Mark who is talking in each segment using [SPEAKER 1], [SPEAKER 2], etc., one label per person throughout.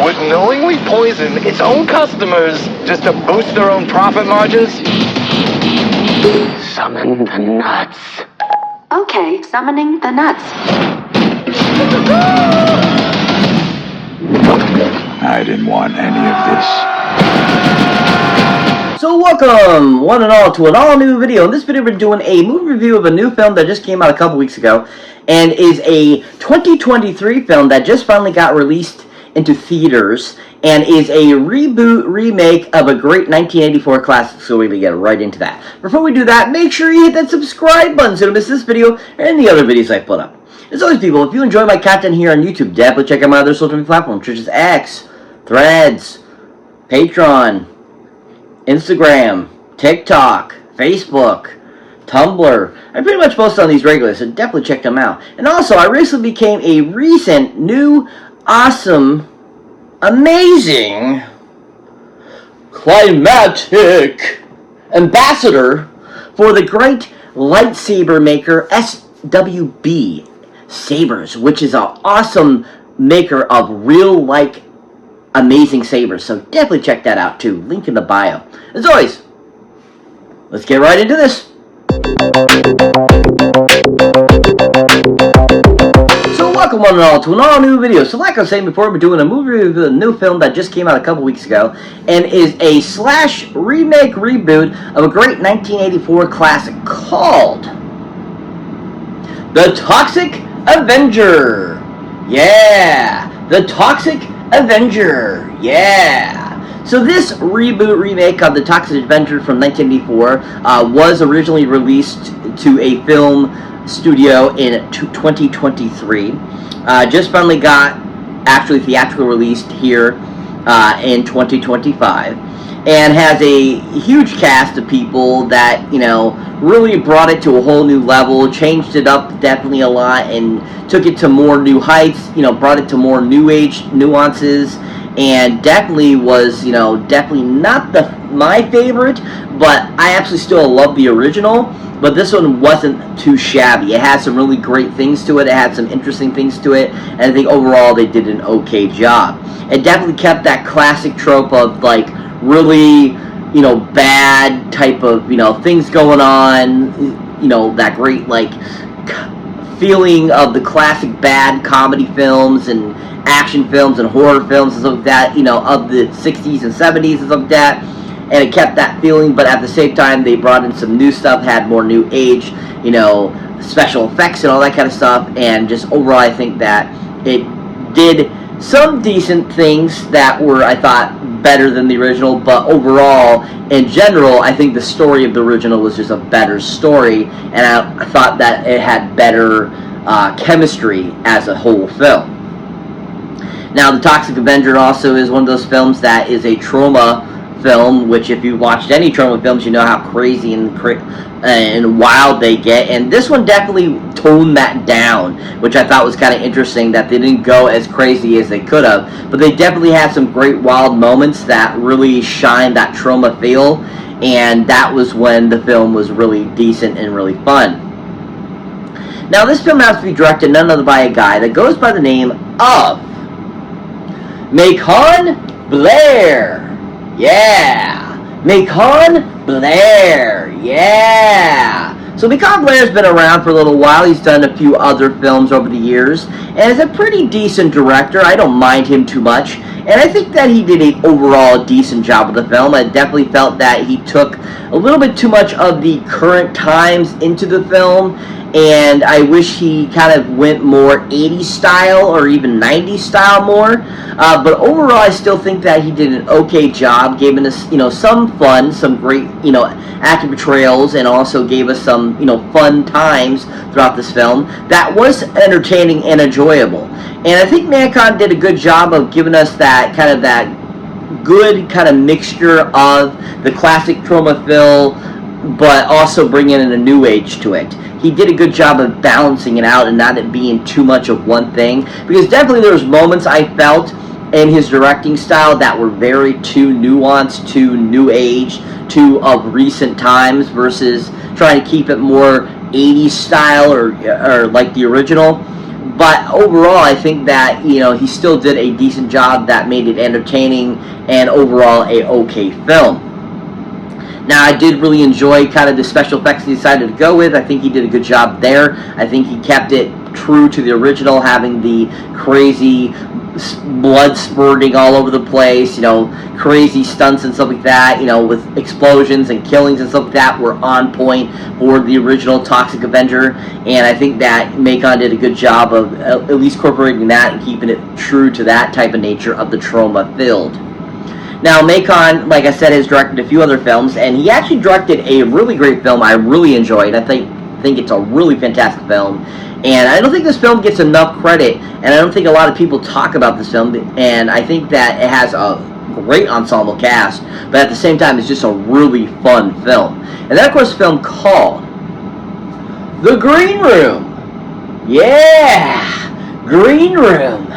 [SPEAKER 1] would knowingly poison its own customers just to boost their own profit margins? Summon the nuts.
[SPEAKER 2] Okay, summoning the nuts.
[SPEAKER 3] I didn't want any of this.
[SPEAKER 4] So welcome, one and all, to an all-new video. In this video, we're doing a movie review of a new film that just came out a couple weeks ago, and is a 2023 film that just finally got released into theaters, and is a reboot, remake of a great 1984 classic, so we're going to get right into that. Before we do that, make sure you hit that subscribe button so you don't miss this video and any other videos I put up. As always, people, if you enjoy my content here on YouTube, definitely check out my other social media platforms, such as X, Threads, Patreon, Instagram, TikTok, Facebook, Tumblr. I pretty much post on these regularly, so definitely check them out. And also, I recently became a recent, new, awesome, amazing, climatic ambassador for the great lightsaber maker SWB Sabers, which is an awesome maker of real-like amazing sabers. So definitely check that out too. Link in the bio. As always, let's get right into this. So welcome one and all to an all-new video. So like I was saying before, we're doing a movie review of a new film that just came out a couple weeks ago, and is a slash remake reboot of a great 1984 classic called The Toxic Avenger. Yeah, The Toxic Avenger. Yeah. So this reboot remake of The Toxic Avenger from 1984 was originally released to a film studio in 2023. Just finally got actually theatrical released here in 2025, and has a huge cast of people that, you know, really brought it to a whole new level, changed it up definitely a lot, and took it to more new heights, you know, brought it to more new age nuances, and definitely was, you know, definitely not my favorite, but I absolutely still love the original. But this one wasn't too shabby. It had some really great things to it. It had some interesting things to it. And I think overall they did an okay job. It definitely kept that classic trope of, like, really, you know, bad type of, you know, things going on. You know, that great, like, feeling of the classic bad comedy films and action films and horror films and stuff like that, you know, of the 60s and 70s and stuff like that. And it kept that feeling, but at the same time, they brought in some new stuff, had more new age, you know, special effects and all that kind of stuff. And just overall, I think that it did some decent things that were, I thought, better than the original. But overall, in general, I think the story of the original was just a better story. And I thought that it had better chemistry as a whole film. Now, The Toxic Avenger also is one of those films that is a trauma film, which if you've watched any trauma films, you know how crazy and wild they get, and this one definitely toned that down, which I thought was kind of interesting, that they didn't go as crazy as they could have, but they definitely had some great wild moments that really shined that trauma feel, and that was when the film was really decent and really fun. Now, this film has to be directed none other by a guy that goes by the name of Macon Blair. Yeah, Macon Blair. Yeah. So Macon Blair's been around for a little while. He's done a few other films over the years, and is a pretty decent director. I don't mind him too much, and I think that he did an overall decent job with the film. I definitely felt that he took a little bit too much of the current times into the film, and I wish he kind of went more 80s style or even 90s style more. But overall, I still think that he did an okay job, giving us, you know, some fun, some great, you know, acting portrayals, and also gave us some, you know, fun times throughout this film that was entertaining and enjoyable. And I think Macon did a good job of giving us that kind of that good kind of mixture of the classic trauma film, but also bringing in a new age to it. He did a good job of balancing it out and not it being too much of one thing, because definitely there was moments I felt in his directing style that were very too nuanced, too new age, too of recent times, versus trying to keep it more 80s style or like the original. But overall, I think that, you know, he still did a decent job that made it entertaining and overall a okay film. Now, I did really enjoy kind of the special effects he decided to go with. I think he did a good job there. I think he kept it true to the original, having the crazy blood spurting all over the place, you know, crazy stunts and stuff like that, you know, with explosions and killings and stuff like that were on point for the original Toxic Avenger, and I think that Macon did a good job of at least incorporating that and keeping it true to that type of nature of the trauma-filled. Now, Macon, like I said, has directed a few other films, and he actually directed a really great film I really enjoyed. I think it's a really fantastic film, and I don't think this film gets enough credit, and I don't think a lot of people talk about this film, and I think that it has a great ensemble cast, but at the same time, it's just a really fun film. And then, of course, a film called The Green Room. Yeah! Green Room.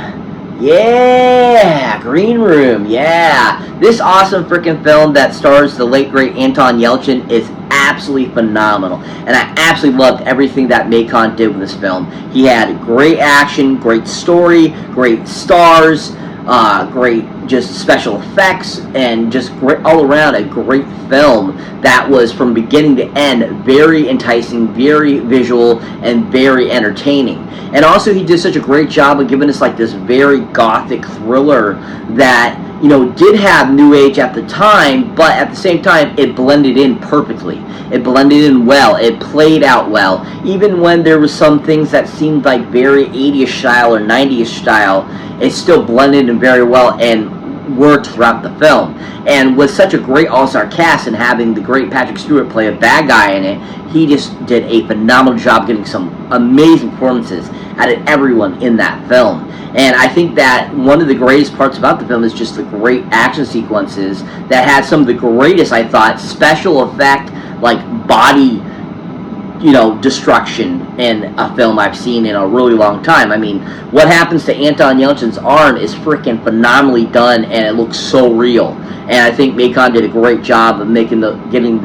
[SPEAKER 4] Yeah, Green Room, yeah. This awesome freaking film that stars the late great Anton Yelchin is absolutely phenomenal. And I absolutely loved everything that Macon did with this film. He had great action, great story, great stars, great just special effects, and just great, all around a great film that was from beginning to end very enticing, very visual, and very entertaining. And also he did such a great job of giving us like this very gothic thriller that, you know, did have new age at the time, but at the same time it blended in perfectly. It blended in well. It played out well. Even when there was some things that seemed like very 80ish style or 90ish style, it still blended in very well and worked throughout the film. And with such a great all-star cast and having the great Patrick Stewart play a bad guy in it, he just did a phenomenal job getting some amazing performances out of everyone in that film. And I think that one of the greatest parts about the film is just the great action sequences that had some of the greatest, I thought, special effect, like body, you know, destruction in a film I've seen in a really long time. I mean, what happens to Anton Yelchin's arm is freaking phenomenally done, and it looks so real. And I think Macon did a great job of getting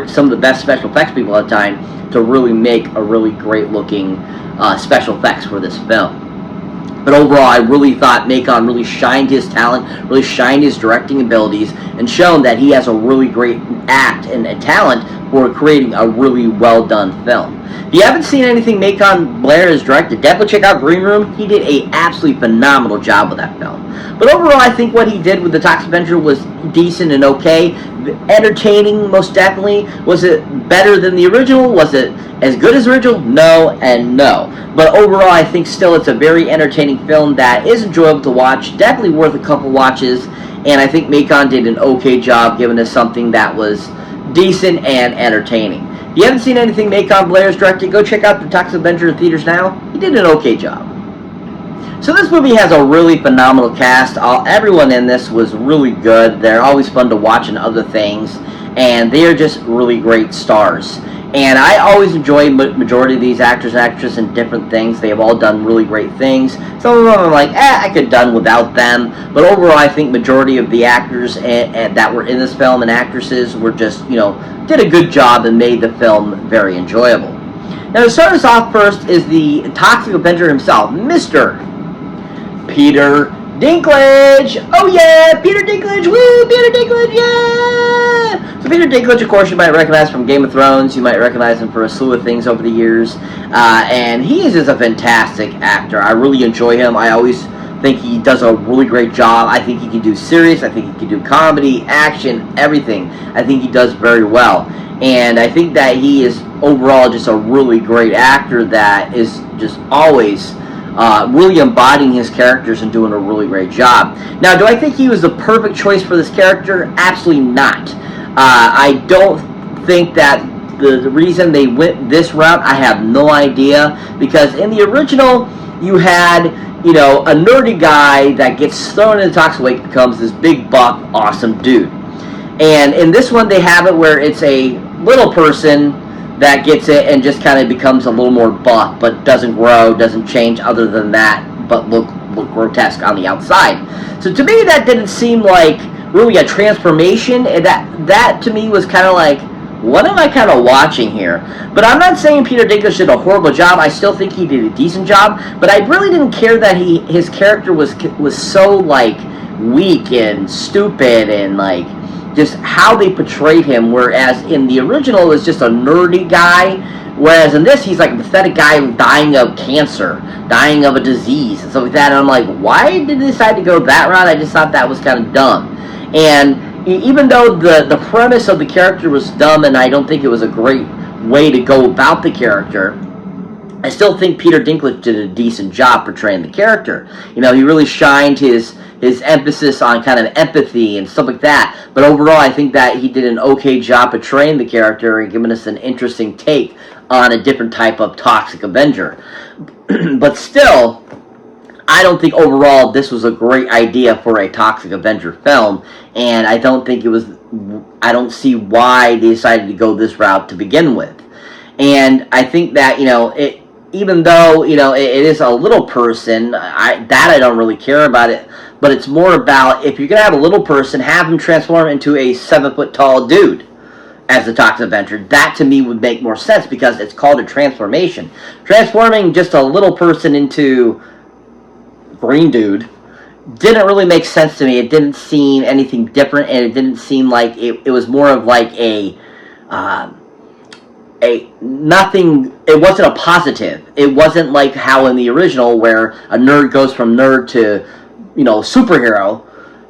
[SPEAKER 4] some of the best special effects people at the time to really make a really great looking special effects for this film. But overall, I really thought Macon really shined his talent, really shined his directing abilities, and shown that he has a really great act and a talent for creating a really well-done film. If you haven't seen anything Macon Blair has directed, definitely check out Green Room. He did a absolutely phenomenal job with that film. But overall, I think what he did with The Toxic Avenger was decent and okay. Entertaining, most definitely. Was it better than the original? Was it as good as the original? No and no. But overall, I think still it's a very entertaining film that is enjoyable to watch. Definitely worth a couple watches. And I think Macon did an okay job giving us something that was decent and entertaining. If you haven't seen anything Macon Blair's directed, go check out The Toxic Avenger in theaters now. He did an okay job. So this movie has a really phenomenal cast. Everyone in this was really good. They're always fun to watch in other things, and they are just really great stars. And I always enjoy majority of these actors and actresses in different things. They have all done really great things. Some of them I'm like, I could have done without them. But overall, I think majority of the actors and that were in this film and actresses were just, you know, did a good job and made the film very enjoyable. Now, to start us off first is the Toxic Avenger himself, Mr. Peter Dinklage! Oh yeah! Peter Dinklage! Woo! Peter Dinklage! Yeah! So Peter Dinklage, of course, you might recognize from Game of Thrones. You might recognize him for a slew of things over the years. And he is just a fantastic actor. I really enjoy him. I always think he does a really great job. I think he can do serious. I think he can do comedy, action, everything. I think he does very well. And I think that he is overall just a really great actor that is just always really embodying his characters and doing a really great job. Now, do I think he was the perfect choice for this character? Absolutely not. I don't think that the reason they went this route, I have no idea. Because in the original, you had, you know, a nerdy guy that gets thrown in the toxic lake, becomes this big, buff, awesome dude. And in this one, they have it where it's a little person that gets it and just kind of becomes a little more buff, but doesn't grow, doesn't change other than that, but look grotesque on the outside. So to me, that didn't seem like really a transformation. And that to me was kind of like, What am I kind of watching here? But I'm not saying Peter Dinklage did a horrible job. I still think he did a decent job. But I really didn't care that his character was so, like, weak and stupid and, like, just how they portrayed him. Whereas in the original, it was just a nerdy guy. Whereas in this, he's like a pathetic guy dying of cancer, dying of a disease, and stuff like that. And I'm like, why did they decide to go that route? I just thought that was kind of dumb. And even though the premise of the character was dumb, and I don't think it was a great way to go about the character, I still think Peter Dinklage did a decent job portraying the character. You know, he really shined his emphasis on kind of empathy and stuff like that. But overall, I think that he did an okay job portraying the character and giving us an interesting take on a different type of Toxic Avenger. But still, I don't think overall this was a great idea for a Toxic Avenger film, and I don't see why they decided to go this route to begin with. And I think that, even though, it is a little person, I don't really care about it, but it's more about, if you're going to have a little person, have him transform into a 7-foot tall dude as the Toxic Avenger. That to me would make more sense, because it's called a transformation. Transforming just a little person into green dude didn't really make sense to me. It didn't seem anything different, and it didn't seem like it was more of like a nothing. It wasn't a positive. It wasn't like how in the original where a nerd goes from nerd to superhero.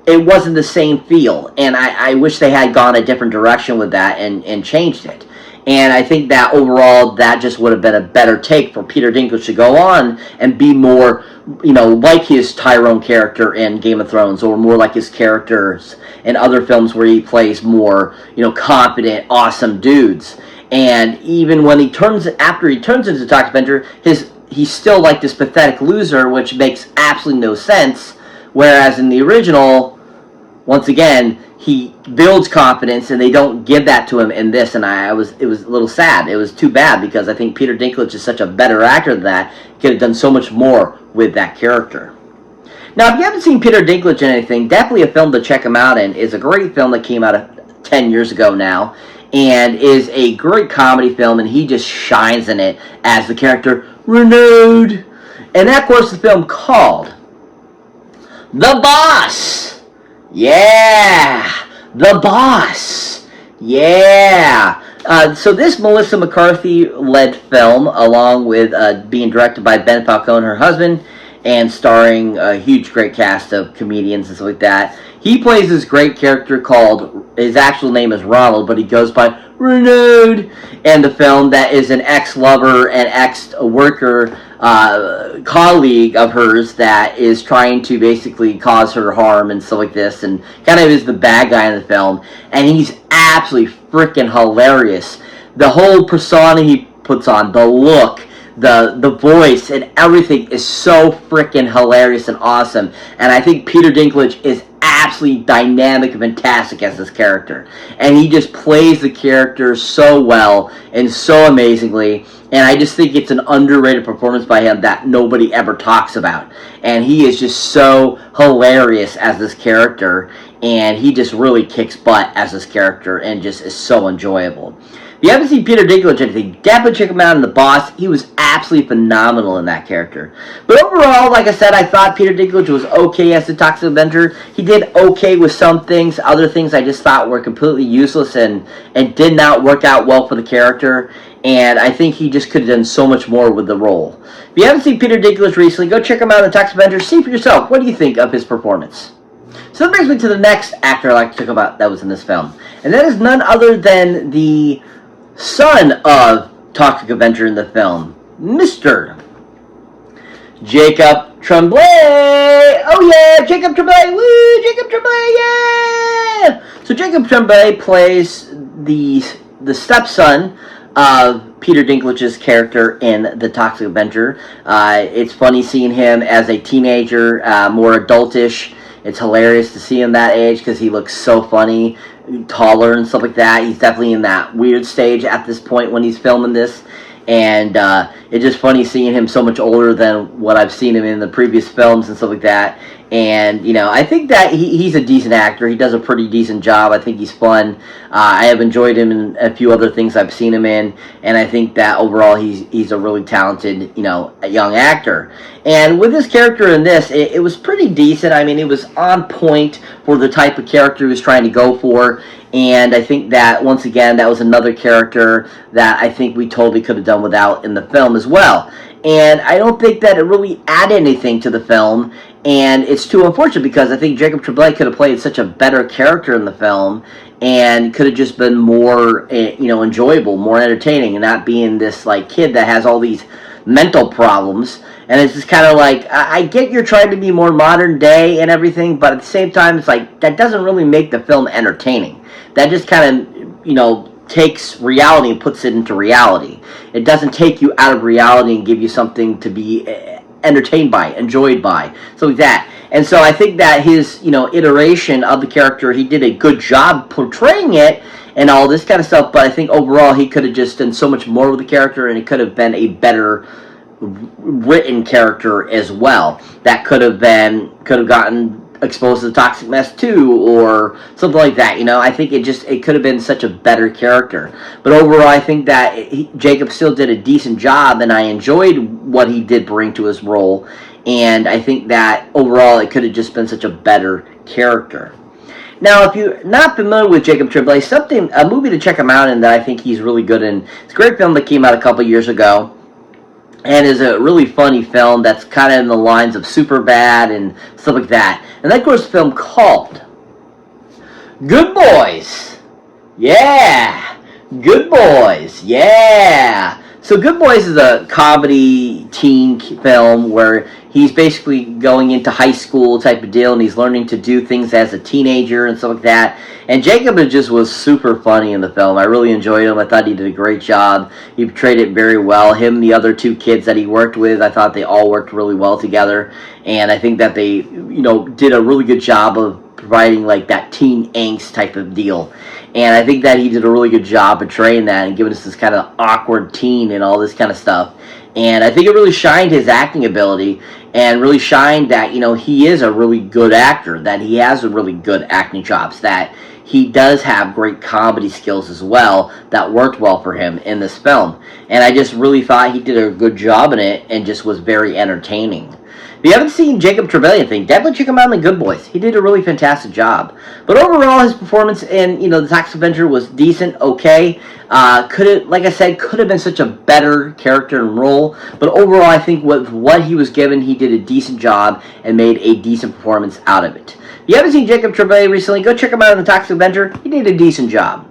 [SPEAKER 4] It wasn't the same feel, and I wish they had gone a different direction with that and changed it. And I think that overall, that just would have been a better take for Peter Dinklage to go on and be more, like his Tyrone character in Game of Thrones, or more like his characters in other films where he plays more, confident, awesome dudes. And even when after he turns into Toxic Avenger, he's still like this pathetic loser, which makes absolutely no sense. Whereas in the original, once again, he builds confidence, and they don't give that to him in this, and it was a little sad. It was too bad, because I think Peter Dinklage is such a better actor than that. He could have done so much more with that character. Now, if you haven't seen Peter Dinklage in anything, definitely a film to check him out in. It's a great film that came out 10 years ago now, and is a great comedy film, and he just shines in it as the character Renewed. And that, of course, is the film called The Boss. Yeah, The Boss. Yeah. So this Melissa McCarthy-led film, along with being directed by Ben Falcone, her husband, and starring a huge, great cast of comedians and stuff like that. He plays this great character called, his actual name is Ronald, but he goes by Renewed in the film, that is an ex-lover and ex-worker colleague of hers that is trying to basically cause her harm and stuff like this, and kind of is the bad guy in the film, and he's absolutely freaking hilarious. The whole persona he puts on, the look, the voice, and everything is so freaking hilarious and awesome. And I think Peter Dinklage is absolutely dynamic and fantastic as this character, and he just plays the character so well and so amazingly. And I just think it's an underrated performance by him that nobody ever talks about. And he is just so hilarious as this character, and he just really kicks butt as this character and just is so enjoyable. If you haven't seen Peter Dinklage or anything, definitely check him out in The Boss. He was absolutely phenomenal in that character. But overall, like I said, I thought Peter Dinklage was okay as the Toxic Avenger. He did okay with some things. Other things I just thought were completely useless and did not work out well for the character. And I think he just could have done so much more with the role. If you haven't seen Peter Dinklage recently, go check him out in the Toxic Avenger. See for yourself. What do you think of his performance? So that brings me to the next actor I'd like to talk about that was in this film. And that is none other than the son of Toxic Avenger in the film, Mr. Jacob Tremblay. Oh yeah, Jacob Tremblay. Woo, Jacob Tremblay, yeah. So Jacob Tremblay plays the stepson of Peter Dinklage's character in The Toxic Avenger. It's funny seeing him as a teenager, more adultish. It's hilarious to see him that age because he looks so funny, taller and stuff like that. He's definitely in that weird stage at this point when he's filming this. And it's just funny seeing him so much older than what I've seen him in the previous films and stuff like that. And, you know, I think that he's a decent actor. He does a pretty decent job. I think he's fun. I have enjoyed him in a few other things I've seen him in. And I think that overall he's a really talented, you know, young actor. And with his character in this, it was pretty decent. I mean, it was on point for the type of character he was trying to go for. And I think that, once again, that was another character that I think we totally could have done without in the film as well. And I don't think that it really added anything to the film. And it's too unfortunate because I think Jacob Tremblay could have played such a better character in the film and could have just been more, you know, enjoyable, more entertaining, and not being this, like, kid that has all these mental problems. And it's just kind of like, I get you're trying to be more modern day and everything, but at the same time, it's like, that doesn't really make the film entertaining. That just kind of, you know, takes reality and puts it into reality. It doesn't take you out of reality and give you something to be entertained by, enjoyed by, so like that. And so I think that his, you know, iteration of the character, he did a good job portraying it and all this kind of stuff, but I think overall he could have just done so much more with the character, and it could have been a better written character as well. That could have gotten exposed to the Toxic Mess too, or something like that. You know, I think it could have been such a better character. But overall, I think that Jacob still did a decent job, and I enjoyed what he did bring to his role. And I think that overall, it could have just been such a better character. Now, if you're not familiar with Jacob Tremblay, a movie to check him out in that I think he's really good in. It's a great film that came out a couple years ago, and is a really funny film that's kind of in the lines of Superbad and stuff like that. And that goes to a film called Good Boys. Yeah! Good Boys. Yeah! So Good Boys is a comedy teen film where he's basically going into high school type of deal, and he's learning to do things as a teenager and stuff like that. And Jacob just was super funny in the film. I really enjoyed him. I thought he did a great job. He portrayed it very well. Him and the other two kids that he worked with, I thought they all worked really well together. And I think that they, you know, did a really good job of providing like that teen angst type of deal. And I think that he did a really good job portraying that and giving us this kind of awkward teen and all this kind of stuff. And I think it really shined his acting ability and really shined that, you know, he is a really good actor, that he has a really good acting chops, that he does have great comedy skills as well that worked well for him in this film. And I just really thought he did a good job in it and just was very entertaining. If you haven't seen Jacob Tremblay, definitely check him out in The Good Boys. He did a really fantastic job. But overall, his performance in, you know, The Toxic Avenger was decent, okay. Like I said, could have been such a better character and role. But overall, I think with what he was given, he did a decent job and made a decent performance out of it. If you haven't seen Jacob Tremblay recently, go check him out in The Toxic Avenger. He did a decent job.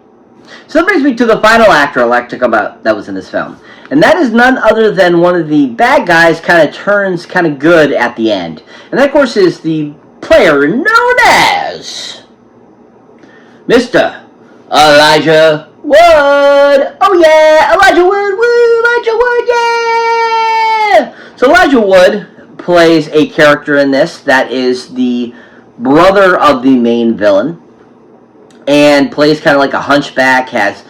[SPEAKER 4] So that brings me to the final actor I'd like to talk about that was in this film. And that is none other than one of the bad guys kind of turns kind of good at the end. And that, of course, is the player known as Mr. Elijah Wood. Oh, yeah, Elijah Wood, yeah! So Elijah Wood plays a character in this that is the brother of the main villain, and plays kind of like a hunchback, has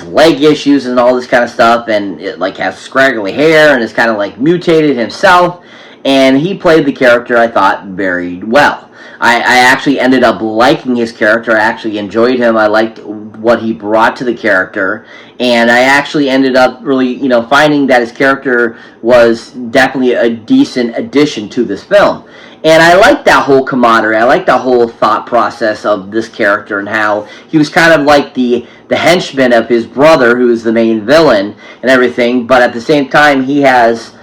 [SPEAKER 4] leg issues and all this kind of stuff, and it like has scraggly hair and is kind of like mutated himself. And he played the character, I thought, very well. I actually ended up liking his character. I actually enjoyed him. I liked what he brought to the character, and I actually ended up really, you know, finding that his character was definitely a decent addition to this film. And I like that whole camaraderie. I like that whole thought process of this character and how he was kind of like the henchman of his brother, who is the main villain and everything. But at the same time, he has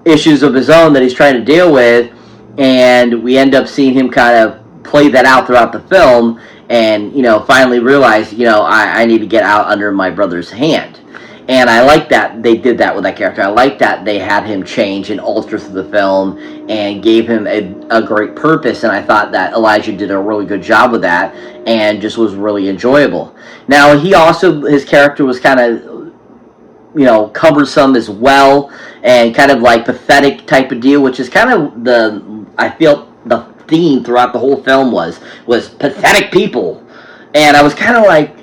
[SPEAKER 4] issues of his own that he's trying to deal with. And we end up seeing him kind of play that out throughout the film and, you know, finally realize, you know, I need to get out under my brother's hand. And I like that they did that with that character. I like that they had him change and alter through the film and gave him a great purpose. And I thought that Elijah did a really good job with that and just was really enjoyable. Now, his character was kind of, you know, cumbersome as well and kind of like pathetic type of deal, which is kind of I feel the theme throughout the whole film was pathetic people. And I was kind of like,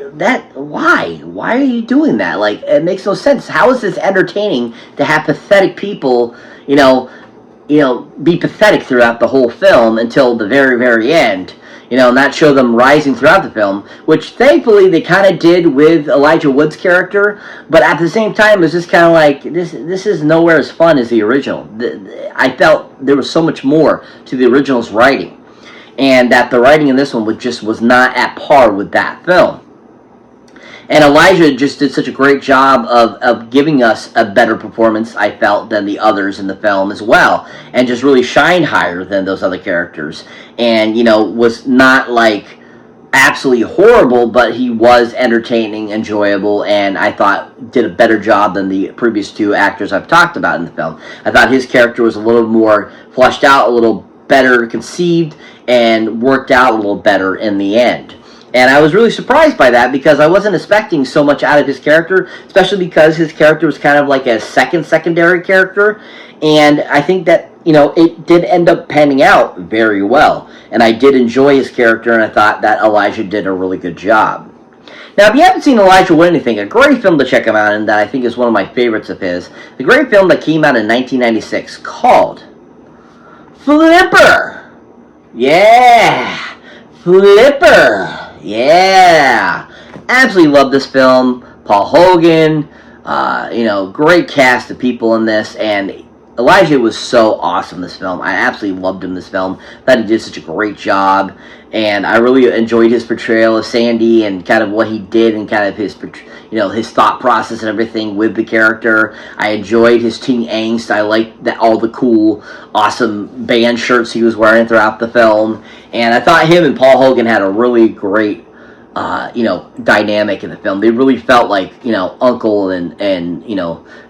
[SPEAKER 4] why? Why are you doing that? Like, it makes no sense. How is this entertaining to have pathetic people, be pathetic throughout the whole film until the very, very end, not show them rising throughout the film, which thankfully they kind of did with Elijah Wood's character, but at the same time, it's just kind of like, this is nowhere as fun as the original. I felt there was so much more to the original's writing, and that the writing in this one was not at par with that film. And Elijah just did such a great job of giving us a better performance, I felt, than the others in the film as well. And just really shined higher than those other characters. And, was not like absolutely horrible, but he was entertaining, enjoyable, and I thought did a better job than the previous two actors I've talked about in the film. I thought his character was a little more fleshed out, a little better conceived, and worked out a little better in the end. And I was really surprised by that because I wasn't expecting so much out of his character, especially because his character was kind of like a secondary character. And I think that, it did end up panning out very well. And I did enjoy his character, and I thought that Elijah did a really good job. Now, if you haven't seen Elijah Wood anything, a great film to check him out, and that I think is one of my favorites of his, the great film that came out in 1996 called Flipper. Yeah, Flipper. Yeah, absolutely love this film. Paul Hogan, great cast of people in this, and Elijah was so awesome in this film. I absolutely loved him in this film. Thought he did such a great job, and I really enjoyed his portrayal of Sandy and kind of what he did and kind of his thought process and everything with the character. I enjoyed his teen angst. I liked all the cool, awesome band shirts he was wearing throughout the film. And I thought him and Paul Hogan had a really great, dynamic in the film. They really felt like, uncle and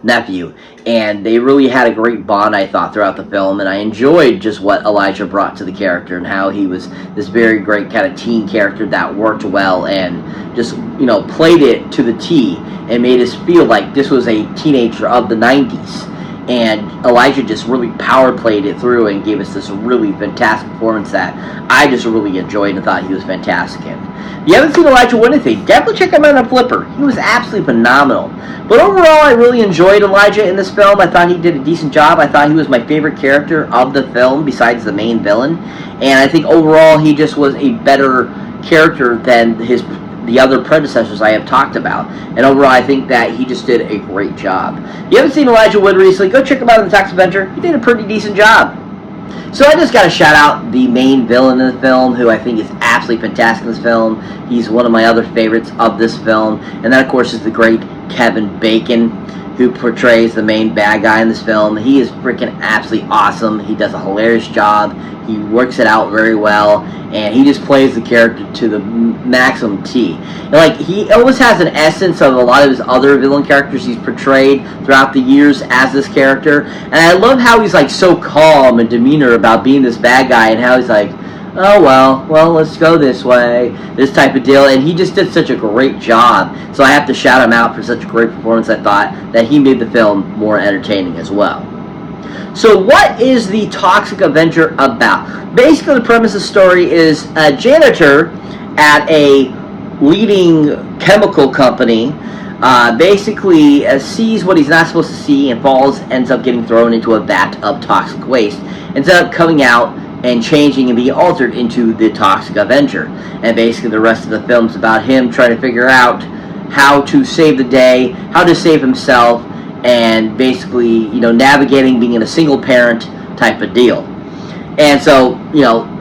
[SPEAKER 4] nephew. And they really had a great bond, I thought, throughout the film. And I enjoyed just what Elijah brought to the character and how he was this very great kind of teen character that worked well and just, played it to the T and made us feel like this was a teenager of the 90s. And Elijah just really power played it through and gave us this really fantastic performance that I just really enjoyed and thought he was fantastic in. If you haven't seen Elijah Wood anything, definitely check him out on Flipper. He was absolutely phenomenal. But overall, I really enjoyed Elijah in this film. I thought he did a decent job. I thought he was my favorite character of the film besides the main villain. And I think overall, he just was a better character than the other predecessors I have talked about. And overall, I think that he just did a great job. If you haven't seen Elijah Wood recently, go check him out in the Toxic Avenger. He did a pretty decent job. So I just got to shout out the main villain in the film, who I think is absolutely fantastic in this film. He's one of my other favorites of this film. And that, of course, is the great Kevin Bacon, who portrays the main bad guy in this film. He is freaking absolutely awesome. He does a hilarious job. He works it out very well, and he just plays the character to the maximum T. And he always has an essence of a lot of his other villain characters he's portrayed throughout the years as this character. And I love how he's so calm and demeanor about being this bad guy, and how he's like, oh, well, let's go this way, this type of deal. And he just did such a great job. So I have to shout him out for such a great performance. I thought that he made the film more entertaining as well. So what is the Toxic Avenger about? Basically, the premise of the story is a janitor at a leading chemical company basically sees what he's not supposed to see and ends up getting thrown into a vat of toxic waste, ends up coming out and changing and being altered into the Toxic Avenger. And basically the rest of the film's about him trying to figure out how to save the day, how to save himself, and basically, navigating being in a single parent type of deal. And so,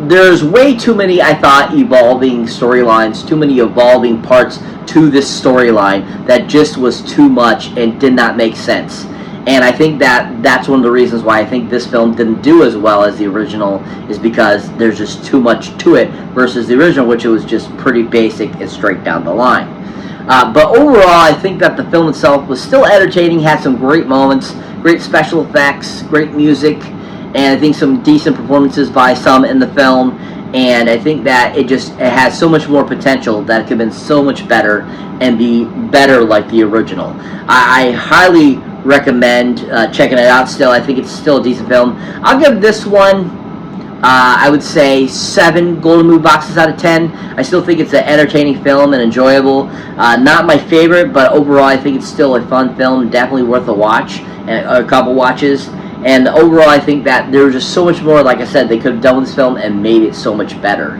[SPEAKER 4] there's way too many, I thought, evolving storylines, too many evolving parts to this storyline that just was too much and did not make sense. And I think that that's one of the reasons why I think this film didn't do as well as the original, is because there's just too much to it versus the original, which was just pretty basic and straight down the line. But overall, I think that the film itself was still entertaining, had some great moments, great special effects, great music, and I think some decent performances by some in the film. And I think that it has so much more potential that it could have been so much better and be better like the original. I highly recommend checking it out still. I think it's still a decent film. I'll give this one I would say 7 Golden Move boxes out of 10. I still think it's an entertaining film and enjoyable. Not my favorite, but overall I think it's still a fun film, definitely worth a watch, and a couple watches. And overall I think that there was just so much more, like I said, they could have done with this film and made it so much better.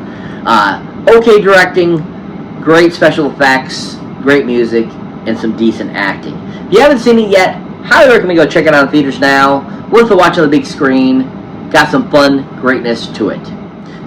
[SPEAKER 4] Okay directing, great special effects, great music, and some decent acting. If you haven't seen it yet, highly recommend go check it out in theaters now. Worth a watch on the big screen. Got some fun greatness to it.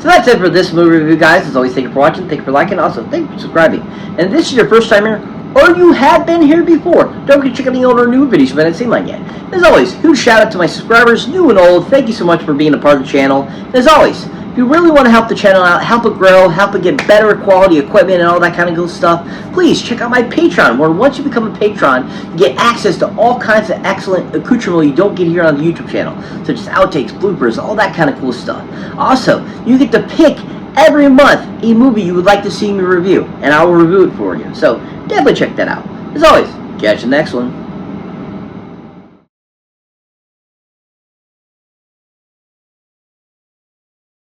[SPEAKER 4] So that's it for this movie review, guys. As always, thank you for watching, thank you for liking, also thank you for subscribing. And if this is your first time here, or you have been here before, don't forget to check out any older or new videos you haven't seen mine yet. As always, huge shout out to my subscribers, new and old. Thank you so much for being a part of the channel. And as always, if you really want to help the channel out, help it grow, help it get better quality equipment and all that kind of good stuff, please check out my Patreon, where once you become a patron, you get access to all kinds of excellent accoutrements you don't get here on the YouTube channel, such as outtakes, bloopers, all that kind of cool stuff. Also, you get to pick every month a movie you would like to see me review, and I will review it for you. So definitely check that out. As always, catch you in the next one.